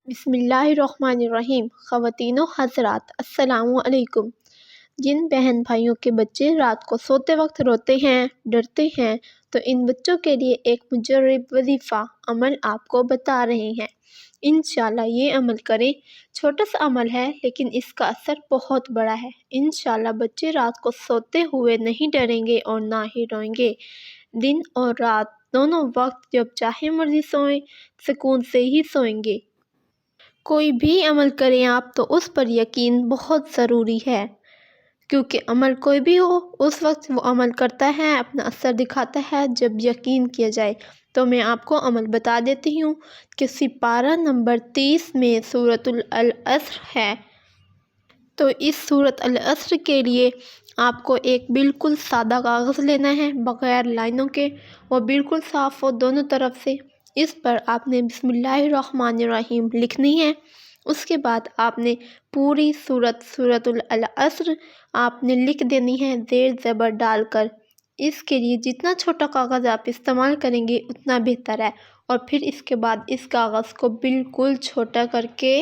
بسم اللہ الرحمن الرحیم۔ خواتین و حضرات السلام علیکم۔ جن بہن بھائیوں کے بچے رات کو سوتے وقت روتے ہیں، ڈرتے ہیں، تو ان بچوں کے لیے ایک مجرب وظیفہ عمل آپ کو بتا رہے ہیں۔ انشاءاللہ یہ عمل کریں۔ چھوٹا سا عمل ہے لیکن اس کا اثر بہت بڑا ہے۔ انشاءاللہ بچے رات کو سوتے ہوئے نہیں ڈریں گے اور نہ ہی روئیں گے۔ دن اور رات دونوں وقت جب چاہے مرضی سوئیں، سکون سے ہی سوئیں گے۔ کوئی بھی عمل کریں آپ تو اس پر یقین بہت ضروری ہے، کیونکہ عمل کوئی بھی ہو اس وقت وہ عمل کرتا ہے، اپنا اثر دکھاتا ہے جب یقین کیا جائے۔ تو میں آپ کو عمل بتا دیتی ہوں کہ سپارہ نمبر 30 میں سورۃ العصر ہے۔ تو اس سورۃ العصر کے لیے آپ کو ایک بالکل سادہ کاغذ لینا ہے، بغیر لائنوں کے، وہ بالکل صاف ہو دونوں طرف سے۔ اس پر آپ نے بسم اللہ الرحمن الرحیم لکھنی ہے۔ اس کے بعد آپ نے پوری سورۃ العصر آپ نے لکھ دینی ہے زیر زبر ڈال کر۔ اس کے لیے جتنا چھوٹا کاغذ آپ استعمال کریں گے اتنا بہتر ہے، اور پھر اس کے بعد اس کاغذ کو بالکل چھوٹا کر کے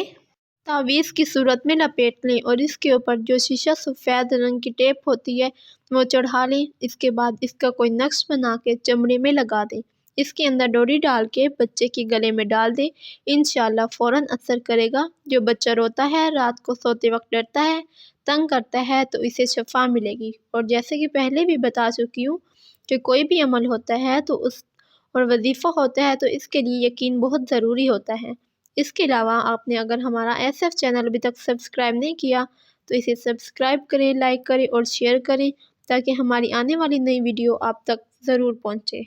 تعویذ کی صورت میں لپیٹ لیں، اور اس کے اوپر جو شیشہ سفید رنگ کی ٹیپ ہوتی ہے وہ چڑھا لیں۔ اس کے بعد اس کا کوئی نقش بنا کے چمڑے میں لگا دیں۔ اس کے اندر ڈوری ڈال کے بچے کے گلے میں ڈال دیں۔ انشاءاللہ فوراً اثر کرے گا۔ جو بچہ روتا ہے، رات کو سوتے وقت ڈرتا ہے، تنگ کرتا ہے، تو اسے شفا ملے گی۔ اور جیسے کہ پہلے بھی بتا چکی ہوں کہ کوئی بھی عمل ہوتا ہے تو اور وظیفہ ہوتا ہے تو اس کے لیے یقین بہت ضروری ہوتا ہے۔ اس کے علاوہ آپ نے اگر ہمارا SF چینل ابھی تک سبسکرائب نہیں کیا تو اسے سبسکرائب کریں، لائک کریں اور شیئر کریں، تاکہ ہماری آنے والی نئی ویڈیو آپ تک ضرور پہنچے۔